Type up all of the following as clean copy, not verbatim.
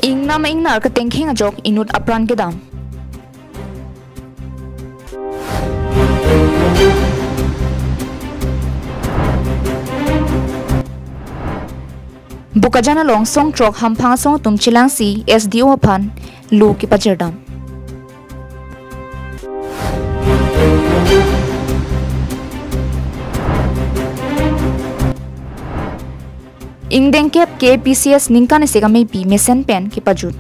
Ingna ma ingnar ka tengkheng ajok inut apran kedam. Bukajana long song trok hampang song tum chilang si SDO pan lu ki pajerdam. Ingdeng kep KPCS ningkan isega may pi mesen pen ki pajut.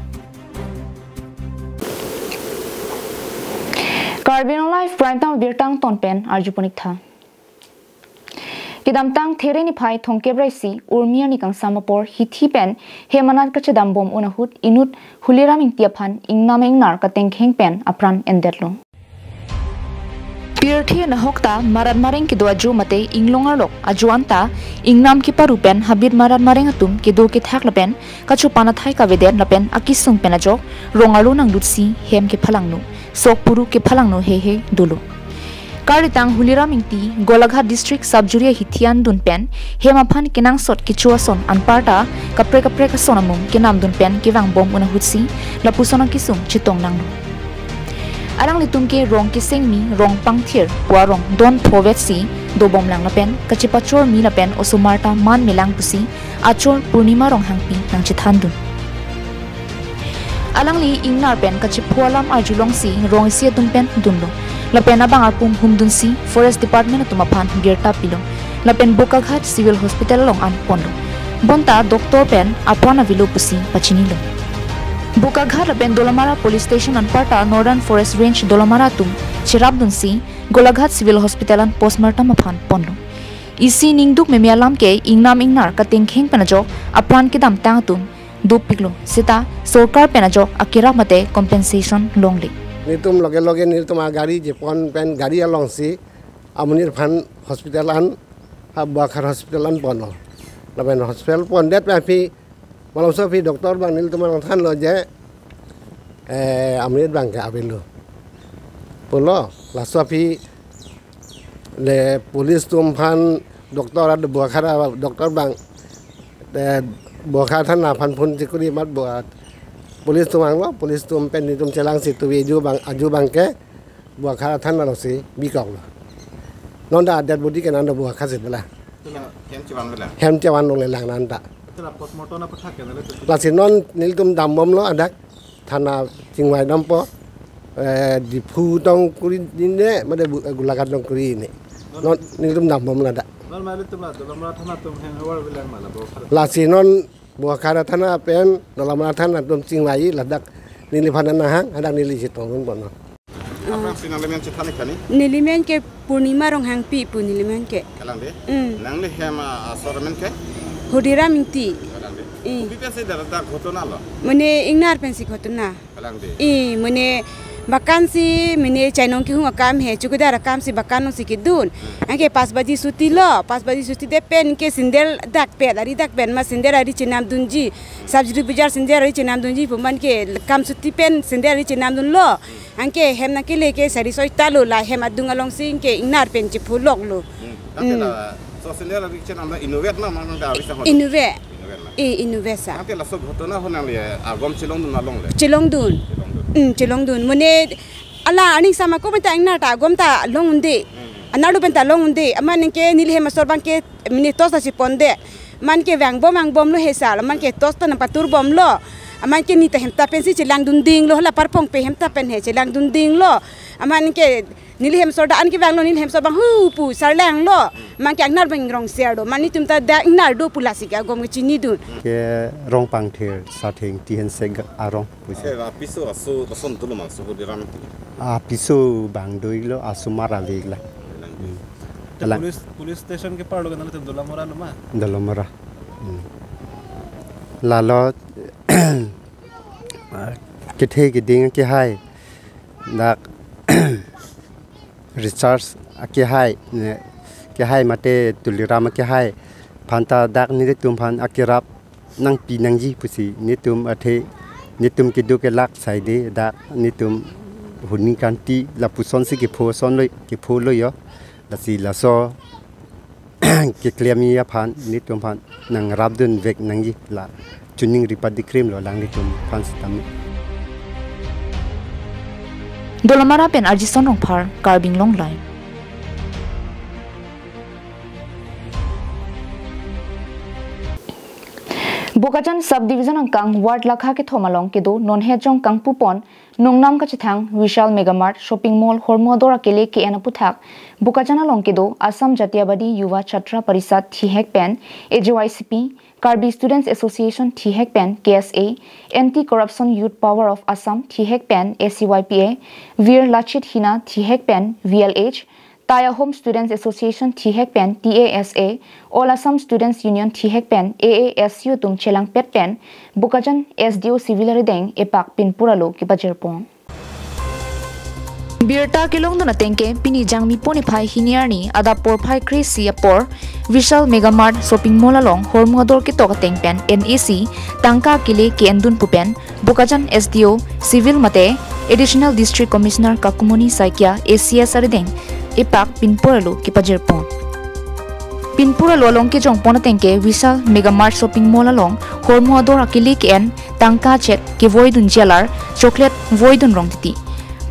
Karbi Anglong live prime time birtang ton pen arjuponik tha. Kidamtang there ni phai thongke braisi urmia ni kang samapor hithi pen hemanat ka chedam bom unahut inut huliraming tiaphan ingnam ingnar ka tengkheng pen apran endetlo. Pirthi na hokta maran maring ki doaju mate inglongar lok ajuanta ingnam ki parupen habit maran maring atum ki do ki thak lapen kachu panathai ka veden lapen akisung penajok rongalu nang lutsi hem ki phalangnu sok puru ki phalangnu he dulu. Karitang huliraming ti Golaghat district subjuria hithian dun pen hemaphan kinang sot kichuason anparta kapre ka sonamum kinam dun pen kiwang bom unahutsi lapusona kisung chitong nangnu. Arang litum ke rong kiseng mi rong pangthir warong don phovet si do bom lang na pen kachipachor mi na pen osumarta man milang pusi achor purnima rong hangpi nang chithandun. Alang li ingnar pen kachiphualam arjulong si rong isia tum pen dunlo. Lapen abang arpum humdun si forest department atumapan girta pilo. Lapen Bukaghat civil hospital long an ponlo. Bonta doktor pen apwana vilo pusi pachinilo. Bukaghat lapen Dolamara police station an parta northern forest range Dolamara tum chirabdun si Golaghat civil hospital an postmortem apan ponlo. Isi ningduk memialam ke ingnam ingnar ka tengkheng penajok apran kidam tang tum dupiklo sita sorkar penajok akira mate compensation longli. Nitum loge nitum agari Jepon pen gari along si amunir fan hospital an Bukaghat hospital an pono. Lapen hospital pon det pi malam sofi doktor bang nitum ang than lo je amunir bang ka abelo. Polo la sofi le police tum fan doktor ad Bukaghat doktor bang Bukaghat than na fan pun sikuri mat buat Polis tumang lo, polis tum pen tum celang si tu aju bang ke Bukaghat than lo si bikok lo. Nonda dead body ke nanda Bukaghat sit bela. Hem cawan lo le lang nanda. Lasi non nil tum dam bom lo adak thana cingwai dampo di phu tong kuri dine made Gulagat tong kuri ni. Non nil tum dam bom ada. Lasi non Bukaghat thana pen dalam thana tum cingwai ladak nili phanan hang adak nili sitong bono. Apa sinalemen cithani kani? Nilimen ke purnima rong hang pi pu nilimen ke. Kalang de? Nang le hema asoromen ke? Hodira minti. Kalang de. Bipen se darata ghotona lo. Mene ingnar pensi ghotona. Kalang de. Mene bakan si mene chainong ki hunga kam he chukudara kam si bakan si kidun. Anke 5 baji suti lo, 5 baji suti de pen ke sindel dak pen ma sindel ari chinam dunji. Sabjuri bujar sindel ari chinam dunji puman ke kam suti pen sindel ari chinam dun lo. Anke hem na ke leke sari soi talo la hem adung along sing ke ingnar pen chi phulok lo. So sindel ari chinam da innovate na mang da bisa hon. Innovate. Innovate sa. Anke la so ghotona honang le agom chilong dun along le. Chilong dun mone ala ani sama ko benta ingnar ta gom ta long unde. Anadu benta long unde aman ke nil hem sor bang ke mini tosa si ponde. Man ke wang bom lo hesal man ke tosta na patur bom lo. Aman ke ni ta hem ta pensi chilang dun ding lo la parpong pe hem ta pen he chilang dun ding lo. Aman ke nil hem sor da an ke wang lo nil hem sor bang hu pu sarlang lo. Man ke agnar bang rong ser do man ni tum ta da ingnar do pulasi ka gom chini dun. Ke rong pang thir sa thing ti hen seg arong ke piso asu son tulu mang su diram piso bang doi lo asumara vegla. Police station के पार लोग ना तो दोलामरा लो मा दोलामरा लालो किथे की दिंग के हाय ना रिचार्ज के हाय मते तुलिराम के हाय फांता दाक नि तुम फान अकेराप नंग पी नंगी पुसी नि तुम अथे नि तुम के दो के लाख साइ दे दाक नि तुम हुनी कांती ला पुसन से के फोसन लो के फो लो यो लसी लसो ke klemi ya phan ni tum phan nang rabdun vek nang ji la chuning ripat di krim lo lang ni tum phan stam Dolamara pen arjison rong phar Karbi Anglong line Bokajan subdivision angkang ward lakha ke thomalong ke do non hejong kang pupon nongnam ka chithang Vishal Megamart shopping mall hormodora kele ke enaputhak Bokajan along ke do Assam Jatiyabadi Yuva Chhatra Parishad Thihek pen AJYCP Karbi Students Association Thihek pen KSA Anti Corruption Youth Power of Assam Thihek pen ACYPA Veer Lachit Hina Thihek pen VLH Taya Home Students Association Thihek pen TASA All Assam Students Union Thihek pen AASU tum chelang pet pen Bokajan SDO Civil Redeng epak pinpuralo ki bajerpon Birta kilong dona tengke pini jangmi poni phai hiniarni adapor phai krisi apor Vishal Megamart shopping mall along hormodor ki toka teng pen NEC tangka kile ke endun pupen Bokajan SDO Civil mate Additional District Commissioner Kakumoni Saikia ACS Redeng epak pinpuralo ki pajerpon pinpuralo along ke jong pona tengke Vishal Megamart shopping mall along hormodor akili ke en tangka chet ke voidun jelar chocolate voidun rong titi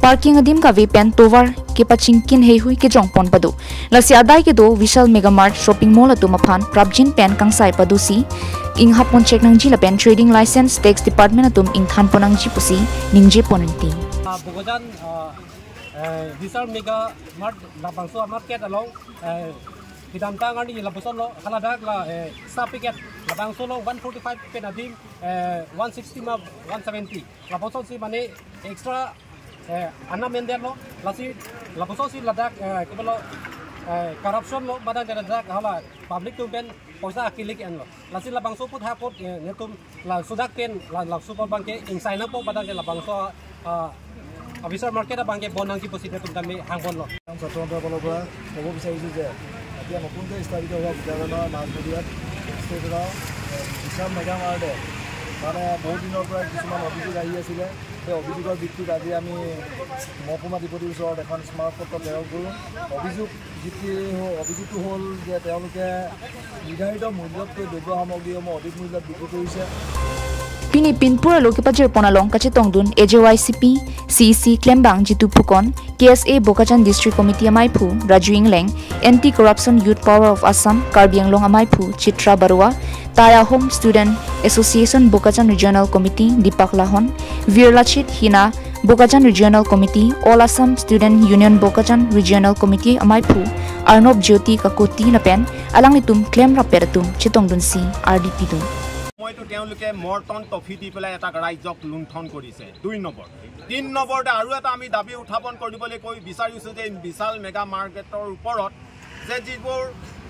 parking adim ka ve pen tovar ke pachingkin hei hui ke jong pon padu lasi adai ke do Vishal Megamart shopping mall atu maphan prabjin pen kangsai padusi ing hapon check nang ji la pen trading license tax department atum ing than ponang ji pusi ningje ponanti Bokajan Vishal Megamart labangso market along Hidamta ngani labuson lo kaladak la sapiket labangso lo 145 pen adim 160 ma 170 labuson si mane extra anna menden lo lasi labuson si ladak kebalo corruption lo badang ladak hala public to pen poisa akilik en lo lasi labangso put hapot netum la sudak pen la super bank inside na po badang labangso Officer market bangke bonang ki posite tum tami hangbon lo ছাত্ৰসকলৰ ফালৰ পৰা ক'ব বিচাৰিছোঁ যে এতিয়া নতুনকৈ স্থাপিত হোৱা বিদ্যালয়ৰ মাজমজিয়াত ষ্টেটৰ বিশাল মেগামাৰ্টে মানে বহুত দিনৰ পৰা কিছুমান অভিযোগ আহি আছিলে সেই অভিযোগৰ ভিত্তিত আজি আমি মহকুমা ডিপুটিৰ ওচৰত এখন স্মাৰকপত্ৰ প্ৰেৰণ কৰোঁ অভিযোগটো হ'ল যে তেওঁলোকে নিৰ্ধাৰিত মূল্যতকৈ দ্ৰব্য সামগ্ৰীসমূহ অধিক মূল্যত বিক্ৰী কৰিছে Pini pinpura lo ke pajerpon along kachetong dun AJYCP CEC Klembang Jitu Pukon KSA Bokajan District Committee Amaipu Raju Ingleng Anti Corruption Youth Power of Assam Karbi Anglong Amaipu Chitra Barua Taya Home Student Association Bokajan Regional Committee Dipak Lahon Veer Lachit Hina Bokajan Regional Committee All Assam Student Union Bokajan Regional Committee Amaipu Arnob Jyoti Kakoti Napen alang nitum claim raperatum chitong dun si RDP dun মইতো তেওঁলোকে Morton toffee দি পেলাই এটা ৰাইজক লুণ্ঠন কৰিছে 2 নম্বৰ 3 নম্বৰতে আৰু এটা আমি দাবী উত্থাপন কৰিবলৈ কৈ বিচাৰিছো যে বিশাল মেগা মাৰ্কেটৰ ওপৰত যে যিবোৰ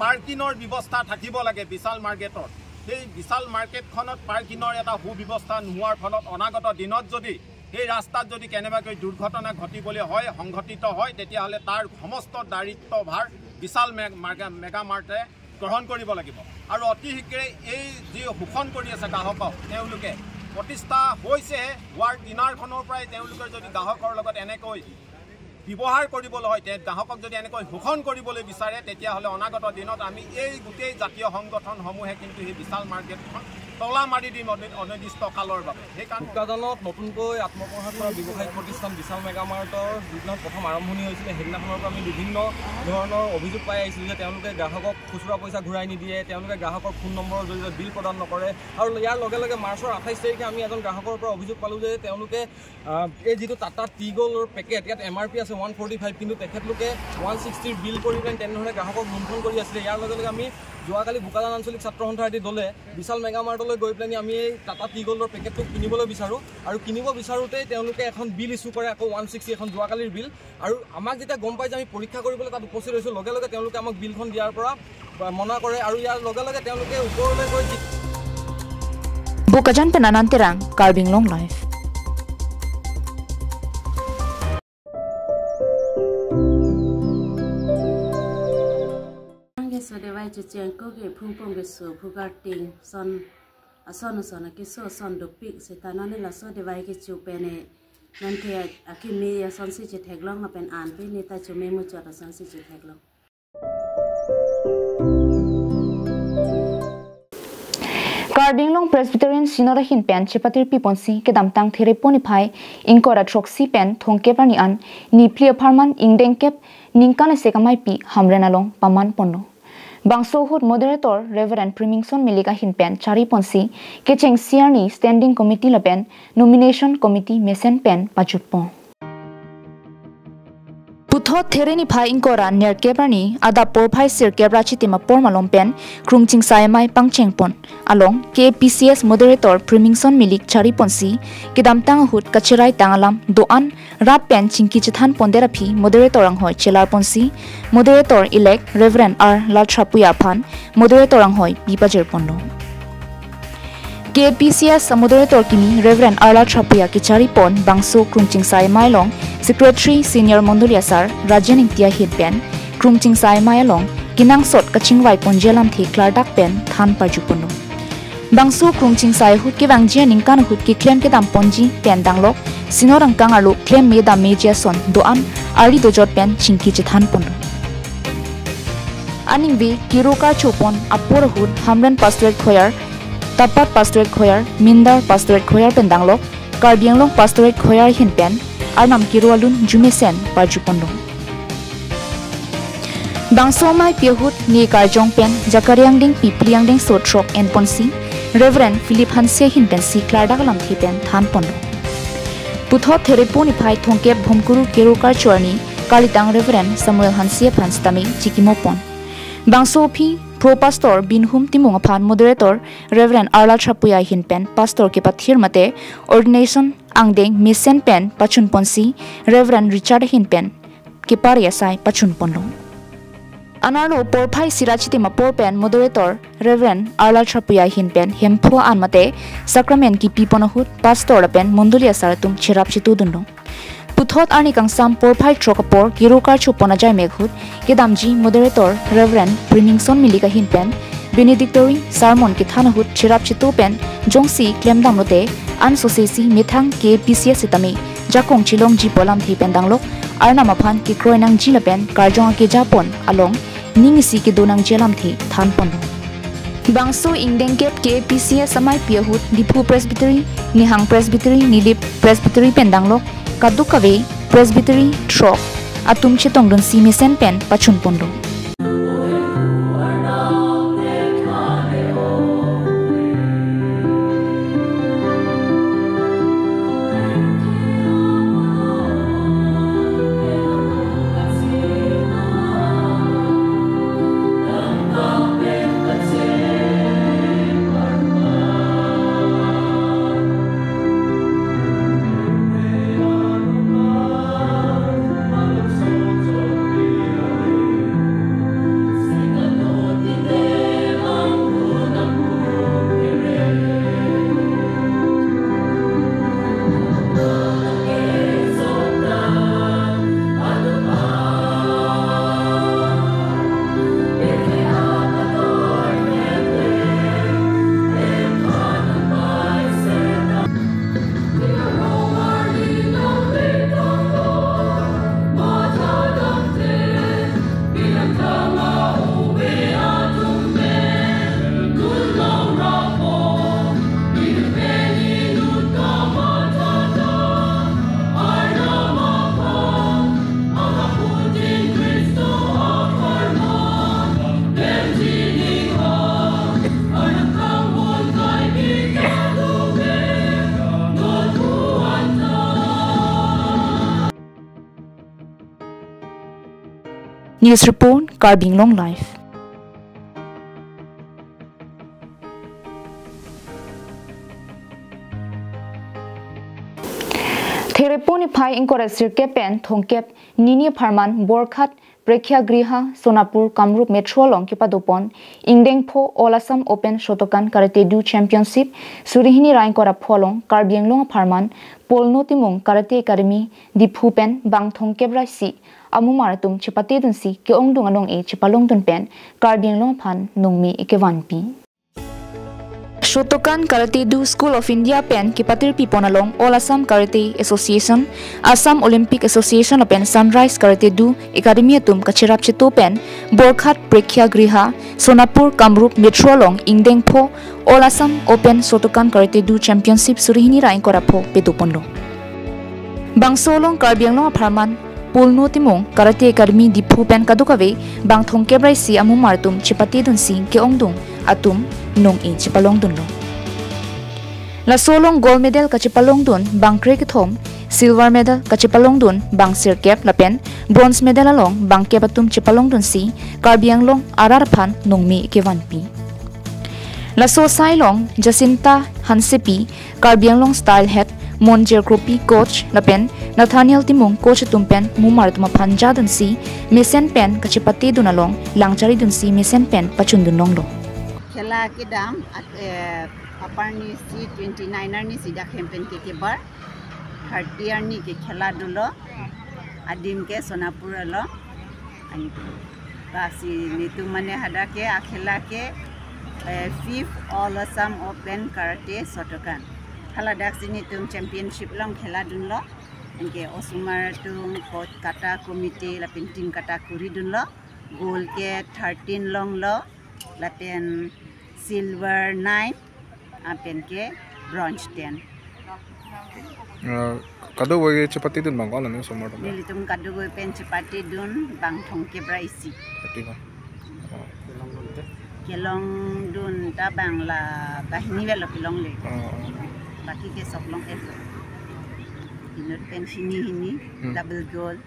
পাৰ্কিংৰ ব্যৱস্থা থাকিব লাগে বিশাল মাৰ্কেটত সেই বিশাল মাৰ্কেটখনত পাৰ্কিংৰ এটা সুব্যৱস্থা নোহোৱাৰ ফলত অনাগত দিনত যদি এই ৰাস্তাত যদি কেনেবাকৈ দুৰ্ঘটনা ঘটিবলৈ হয় সংঘটিত হয় তেতিয়াহ'লে তাৰ সমস্ত দায়িত্বভাৰ বিশাল মেগা মাৰ্টে গ্ৰহণ কৰিব লাগিব আৰু অতি শীঘ্ৰে এই যি শোষণ কৰি আছে গ্ৰাহকক তেওঁলোকে প্ৰতিষ্ঠা হৈছে ৱাৰ্ড দিনাৰখনৰ পৰাই তেওঁলোকৰ যদি গ্ৰাহকৰ লগত এনেকৈ ব্যৱহাৰ কৰিবলৈ হয় গ্ৰাহকক যদি এনেকৈ শোষণ কৰিবলৈ বিচাৰে তেতিয়াহ'লে অনাগত দিনত আমি এই গোটেই জাতীয় সংগঠনসমূহে কিন্তু এই বিশাল মাৰ্কেটখন তলা মাৰি দিম অনিৰ্দিষ্ট কালৰ বাবে সেইকাৰণে উৎপাদনত নতুনকৈ আত্মপ্ৰকাশ কৰা ব্যৱসায়িক প্ৰতিষ্ঠান বিশাল মেগামাৰ্টৰ যিদিনা প্ৰথম আৰম্ভণি হৈছিলে সেইদিনাখনৰ পৰা আমি বিভিন্ন ধৰণৰ অভিযোগ পাই আহিছিলোঁ যে তেওঁলোকে গ্ৰাহকক খুচুৰা পইচা ঘূৰাই নিদিয়ে তেওঁলোকে গ্ৰাহকৰ ফোন নম্বৰৰ জৰিয়তে বিল প্ৰদান নকৰে আৰু ইয়াৰ লগে লগে মাৰ্চৰ 28 তাৰিখে আমি এজন গ্ৰাহকৰ পৰা অভিযোগ পালোঁ যে তেওঁলোকে এই যিটো টাটা টিগলৰ পেকেট ইয়াত MRP আছে 145 কিন্তু তেখেতলোকে 160 বিল কৰি পেলাই তেনেধৰণে গ্ৰাহকক লুণ্ঠন কৰি আছিলে ইয়াৰ লগে লগে আমি যোৱাকালি বোকাজান আঞ্চলিক ছাত্ৰ সন্থাৰ দলে বিশাল মেগামাৰ্টলৈ গৈ পেলাই আমি এই টাটা টিগলৰ পেকেটটো কিনিবলৈ বিচাৰোঁ আৰু কিনিব বিচাৰোঁতেই তেওঁলোকে এখন বিল ইছ্যু কৰে আকৌ 160 এখন যোৱাকালিৰ বিল আৰু আমাক যেতিয়া গম পাই যে আমি পৰীক্ষা কৰিবলৈ তাত উপস্থিত হৈছোঁ লগে লগে তেওঁলোকে আমাক বিলখন দিয়াৰ পৰা মনা কৰে আৰু ইয়াৰ লগে লগে তেওঁলোকে ওপৰলৈ গৈ Bokajan penananterang Karbi Anglong live so de vai chuchen ko ge phung pong ge so phugar ting son son ke so son do pik se tanane la so de vai ke chu pe ne nan ke akimi ya son si che theglong ma pen an pe ne ta chu me mu cha son si che theglong Karbi Anglong Presbyterian Sinora hin pen chipatir pi ponsi ke damtang there poni phai ingkora troksi pen thongke pani an ni pli apartment ingdeng kep ningkane sekamai pi hamrenalong paman ponno bangso hut moderator Reverend Primingson Milika hin pen chari ponsi ke cheng siarni standing committee la pen nomination committee mesen pen pachutpon Putho thereni phai ingkora ner kebrani ada por phai sir kebra chitima por malom pen krungching sai mai pangcheng pon along KPCS moderator Primingson Milik chari ponsi kidam tang hut kachirai tangalam doan rap pen chingki chithan pondera phi moderator ang hoi chelar ponsi moderator elect Reverend R Laltrapuya phan moderator ang hoi bipajer pondo KPCS moderator kimi Reverend R Laltrapuya ki chari pon bangso krungching sai mai long Secretary Senior Mondulia Sar Rajaning Tia Hit Pen Krungching Sai Mayalong Kinang Sot Kaching Wai Ponjelam Thi Klardak Pen Than Pajupuno Bangsu Krungching Sai Hut Ki Wangjia Ningkan Hut Ki Claim Ke Dam Ponji Pen Danglok Sinorang Kangalu Claim Me Da Media Son Doan Ari Dojot Pen Chingki Chithan Pono Aning Vi Kiroka Chopon Apur Hut Hamran Pastorate Khoyar Tapat Pastorate Khoyar Mindar Pastorate Khoyar Pen Danglok Karbi Anglong Pastorate Khoyar Hin Pen Arnam Kirualun Jumesen Pajupondo Bangso Mai Piahut Ni Karjong Pen Jakariang Ding Pipliang Ding Sotrok En Ponsi Reverend Philip Hanse Hin Pen Si Klardagalam Thi Pen Than Pondo Putho Thereponi Phai Thongkep Bhomkuru Kerokar Chorni Kalitang Reverend Samuel Hanse Phanstami Chikimopon Bangso Phi Pro Pastor Binhum Timung Aphan Moderator Reverend Arla Trapuya Hin Pen Pastor ke Pathir Mate Ordination Angdeng Misen Pen Pachun Ponsi Reverend Richard Hin Pen Kipar Yasai Pachun Pondo Anarno Porpai Sirachiti Mapor Pen Moderator Reverend Arla Trapuya Hin Pen Hempho Anmate Sacrament Ki Piponahut Pastor Pen Mondulia Saratum Chirap Chitudundo Puthot Arni Kangsam Porpai Trokapor Kirokar Chuponajai Meghut Kedamji Moderator Reverend Primingson Milika Hin Pen Benedictory Sermon Kithanahut Chirap Chitu Pen Jongsi Klemdam Rote An Sosesi Mithang KPCS Sitami Jakong Chilong Ji Polam Thi Pen Danglok Arna Maphan Ki Kroinang Ji Lapen Karjong Ke Japon Along Ningsi Ki Donang Jelam Thi Than Pondo Bangso Ingdengkep KPCS Samai Piahut Dipu Presbytery Nihang Presbytery Nilip Presbytery Pen Danglok Kadukave Presbytery Trok Atum Chetong Dun Si Misen Pen Pachun Pondo News Report Karbi Anglong Live Thereponi Phai Ingkora Sirke Pen Thongkep Nini Pharman Borkhat Prekhya Griha Sonapur Kamrup Metro Long Kipadopon Ingdengpho All Assam Open Shotokan Karate Do Championship Surihini Raingkora Pholong Karbi Anglong Pharman Polno Timung Karate Academy Diphu Pen Bang Thongkep Raisi Amumaratum Chipate Dunsi Ke Ongdung Along E Chipalong Dun Pen Karbi Anglong Phan Nungmi Ikewanpi Shotokan Karate Du School of India pen kipatir piponalong All Assam Karate Association, Assam Olympic Association pen Sunrise Karate Du Academy tum kachirap chito pen Borkhat Prekhya Griha Sonapur Kamrup Metro long Ingdengpho All Assam Open Shotokan Karate Du Championship surihini raing korapho petuponlo. Bangsolong Karbi Anglong Aparman Pulno Timong Karate Academy Diphu pen kadukave bang thongkebrai si amu martum chipati dun sing ke ongdung atum nong in chipalong dun lo. La solong gold medal ka chipalong dun bang cricket silver medal ka chipalong dun bang sirkep lapen bronze medal along bang kebatum chipalong dun si Karbi Anglong ararphan nongmi kewanpi. La so sailong Jacinta Hansepi Karbi Anglong style head Monjer Kropi coach lapen Nathaniel Timong coach tumpen mumar tuma phanja dun si mesen pen kachipati dun along langchari dun si mesen pen pachun dun long lo. Khela ke dam upper ni si 29er ni sida campaign ke bar 30er ni ke khela dulo adim ke sonapur lo ani basi nitu mane hada ke akhela ke 5th All Assam Open Karate Shotokan khala daksini tum championship long khela dunlo enke osumar tum coach kata committee la painting kata kuri dunlo gold ke 13 long lo la pen silver 9 apen ke bronze 10 kado boy chapati dun bang on somar nili tum kado boy pen chapati dun bang thongke braisi kelong dun ta bangla bahini velo kelong le baki ke soklong inut pen hini double gold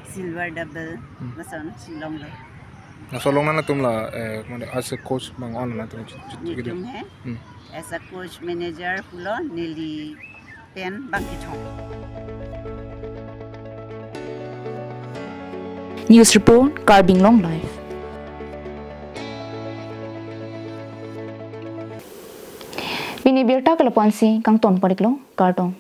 silver double masan silong le na solong na tum la mane as a coach bang on na tum tum hai as a coach manager pulo nili pen bang ki thong. News report Karbi Anglong live. Bini birta kalapansi kang ton pariklong kartong.